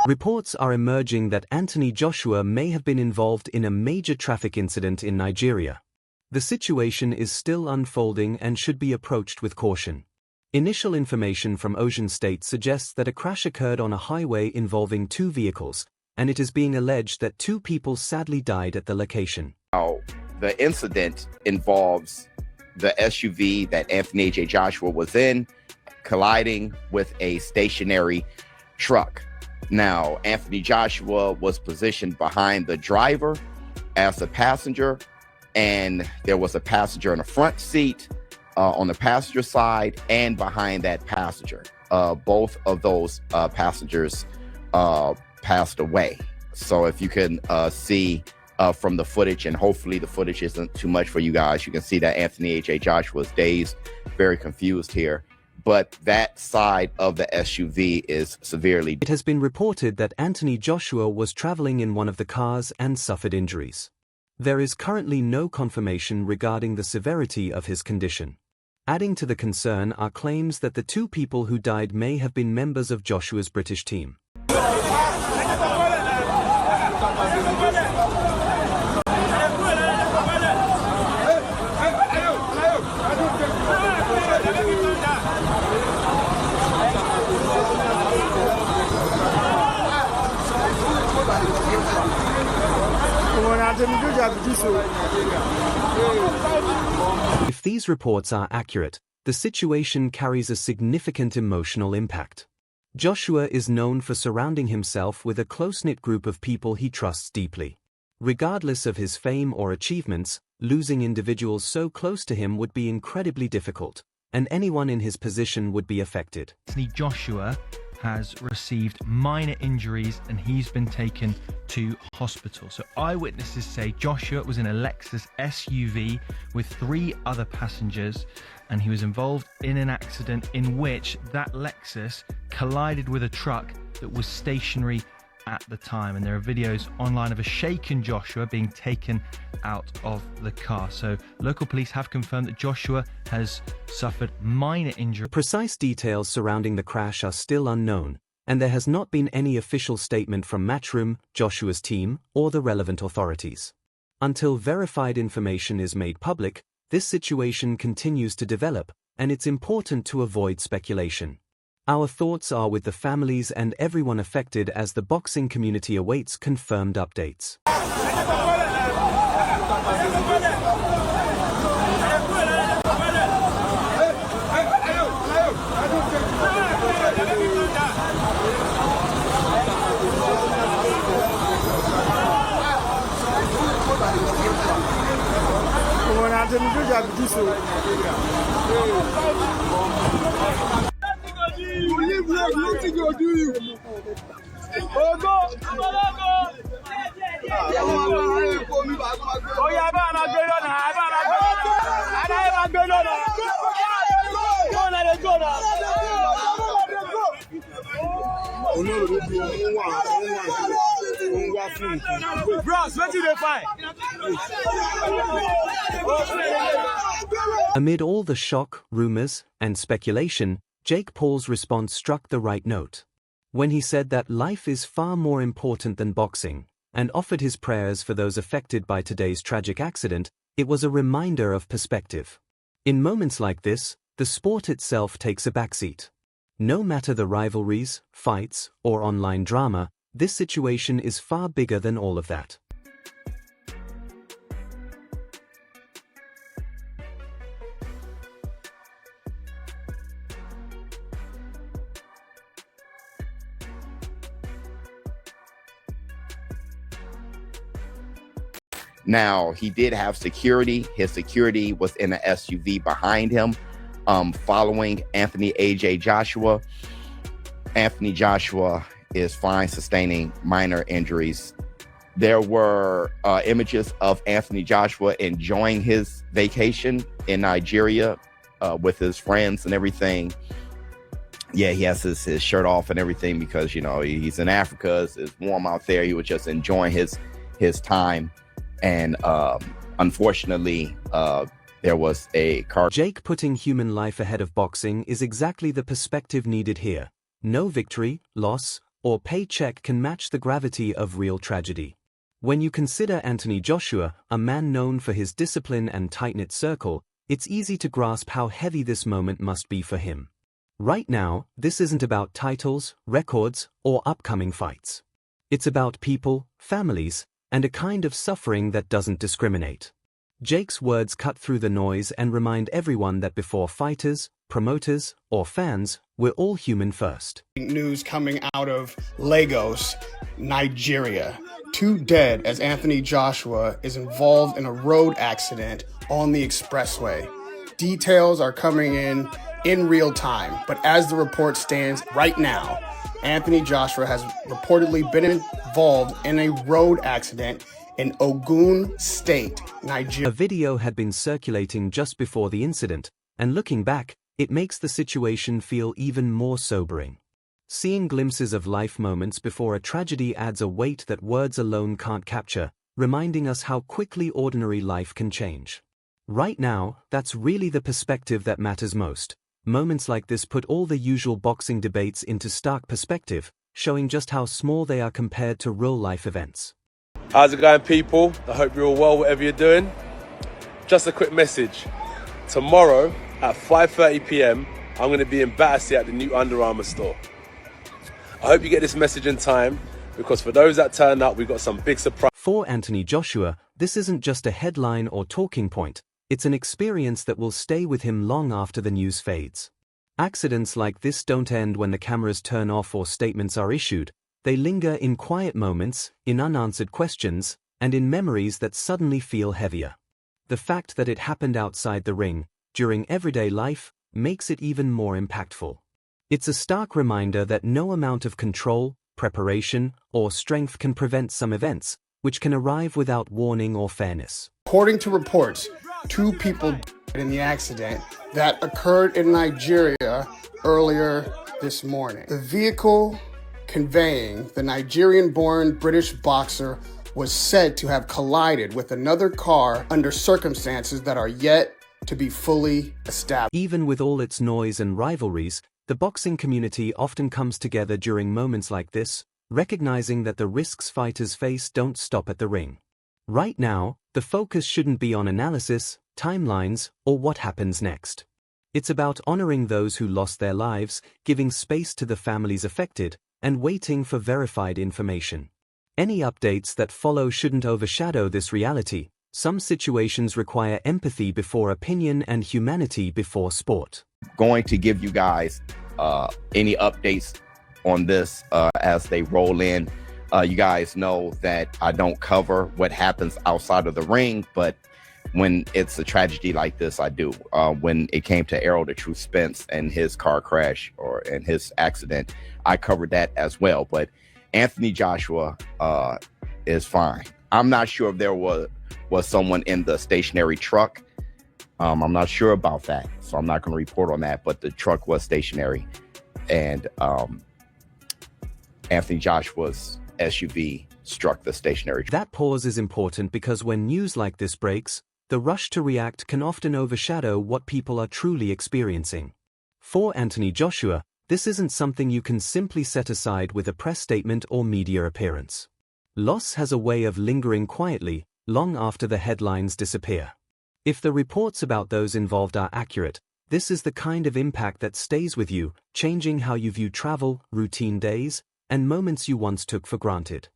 Reports are emerging that Anthony Joshua may have been involved in a major traffic incident in Nigeria. The situation is still unfolding and should be approached with caution. Initial information from Osun State suggests that a crash occurred on a highway involving two vehicles, and it is being alleged that two people sadly died at the location. Now, the incident involves the SUV that Anthony A.J. Joshua was in colliding with a stationary truck. Now, Anthony Joshua was positioned behind the driver as a passenger, and there was a passenger in the front seat on the passenger side and behind that passenger. Both of those passengers passed away. So if you can see from the footage, and hopefully the footage isn't too much for you guys, you can see that Anthony A.J. Joshua is dazed, very confused here. But that side of the SUV is severely. It has been reported that Anthony Joshua was traveling in one of the cars and suffered injuries. There is currently no confirmation regarding the severity of his condition. Adding to the concern are claims that the two people who died may have been members of Joshua's British team. If these reports are accurate, the situation carries a significant emotional impact. Joshua is known for surrounding himself with a close-knit group of people he trusts deeply. Regardless of his fame or achievements, losing individuals so close to him would be incredibly difficult, and anyone in his position would be affected. Anthony Joshua has received minor injuries and he's been taken to hospital. So eyewitnesses say Joshua was in a Lexus SUV with 3 other passengers, and he was involved in an accident in which that Lexus collided with a truck that was stationary at the time. And there are videos online of a shaken Joshua being taken out of the car. So local police have confirmed that Joshua has suffered minor injury. Precise details surrounding the crash are still unknown, and there has not been any official statement from Matchroom, Joshua's team, or the relevant authorities. Until verified information is made public, this situation continues to develop, and it's important to avoid speculation. Our thoughts are with the families and everyone affected as the boxing community awaits confirmed updates. Amid all the shock, rumors, and speculation, Jake Paul's response struck the right note. When he said that life is far more important than boxing, and offered his prayers for those affected by today's tragic accident, it was a reminder of perspective. In moments like this, the sport itself takes a backseat. No matter the rivalries, fights, or online drama, this situation is far bigger than all of that. Now, he did have security. His security was in an SUV behind him, following Anthony A.J. Joshua. Anthony Joshua is fine, sustaining minor injuries. There were images of Anthony Joshua enjoying his vacation in Nigeria with his friends and everything. Yeah, he has his shirt off and everything because, you know, he's in Africa. It's warm out there. He was just enjoying his time. And unfortunately, there was a car. Jake putting human life ahead of boxing is exactly the perspective needed here. No victory, loss, or paycheck can match the gravity of real tragedy. When you consider Anthony Joshua, a man known for his discipline and tight-knit circle, it's easy to grasp how heavy this moment must be for him. Right now, this isn't about titles, records, or upcoming fights. It's about people, families, and a kind of suffering that doesn't discriminate. Jake's words cut through the noise and remind everyone that before fighters, promoters, or fans, we're all human first. News coming out of Lagos, Nigeria. 2 dead as Anthony Joshua is involved in a road accident on the expressway. Details are coming in real time, but as the report stands right now, Anthony Joshua has reportedly been involved in a road accident in Ogun State, Nigeria. A video had been circulating just before the incident, and looking back, it makes the situation feel even more sobering. Seeing glimpses of life moments before a tragedy adds a weight that words alone can't capture, reminding us how quickly ordinary life can change. Right now, that's really the perspective that matters most. Moments like this put all the usual boxing debates into stark perspective, showing just how small they are compared to real-life events. How's it going, people? I hope you're all well, whatever you're doing. Just a quick message. Tomorrow at 5:30 p.m, I'm going to be in Battersea at the new Under Armour store. I hope you get this message in time, because for those that turn up, we've got some big surprise. For Anthony Joshua, this isn't just a headline or talking point, it's an experience that will stay with him long after the news fades. Accidents like this don't end when the cameras turn off or statements are issued. They linger in quiet moments, in unanswered questions, and in memories that suddenly feel heavier. The fact that it happened outside the ring, during everyday life, makes it even more impactful. It's a stark reminder that no amount of control, preparation, or strength can prevent some events, which can arrive without warning or fairness. According to reports, 2 people died in the accident that occurred in Nigeria earlier this morning. The vehicle conveying the Nigerian-born British boxer was said to have collided with another car under circumstances that are yet to be fully established. Even with all its noise and rivalries, the boxing community often comes together during moments like this, recognizing that the risks fighters face don't stop at the ring. Right now, the focus shouldn't be on analysis, timelines, or what happens next. It's about honoring those who lost their lives, giving space to the families affected, and waiting for verified information. Any updates that follow shouldn't overshadow this reality. Some situations require empathy before opinion and humanity before sport. Going to give you guys any updates on this as they roll in. You guys know that I don't cover what happens outside of the ring, but when it's a tragedy like this, I do. When it came to Errol the Truth Spence and his car crash and his accident, I covered that as well. But Anthony Joshua is fine. I'm not sure if there was someone in the stationary truck. I'm not sure about that, so I'm not going to report on that, but the truck was stationary. And Anthony Joshua's SUV struck the stationary truck. That pause is important because when news like this breaks, the rush to react can often overshadow what people are truly experiencing. For Anthony Joshua, this isn't something you can simply set aside with a press statement or media appearance. Loss has a way of lingering quietly, long after the headlines disappear. If the reports about those involved are accurate, this is the kind of impact that stays with you, changing how you view travel, routine days, and moments you once took for granted.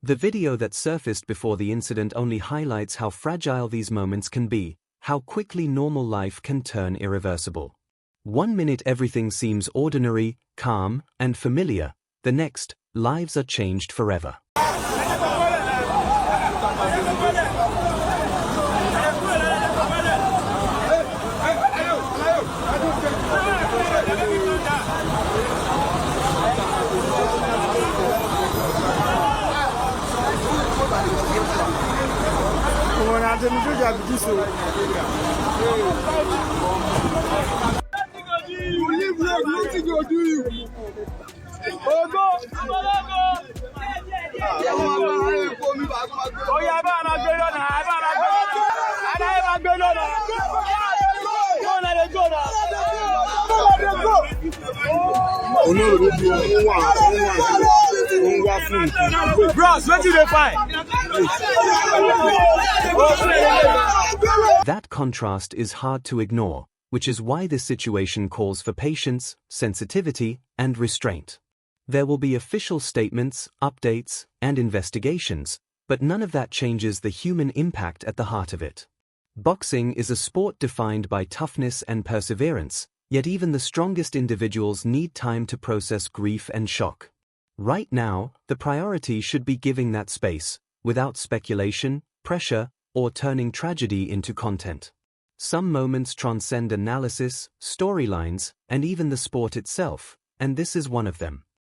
The video that surfaced before the incident only highlights how fragile these moments can be, how quickly normal life can turn irreversible. One minute everything seems ordinary, calm, and familiar. The next, lives are changed forever. That contrast is hard to ignore, which is why this situation calls for patience, sensitivity, and restraint. There will be official statements, updates, and investigations, but none of that changes the human impact at the heart of it. Boxing is a sport defined by toughness and perseverance, yet even the strongest individuals need time to process grief and shock. Right now, the priority should be giving that space, without speculation, pressure, or turning tragedy into content. Some moments transcend analysis, storylines, and even the sport itself, and this is one of them.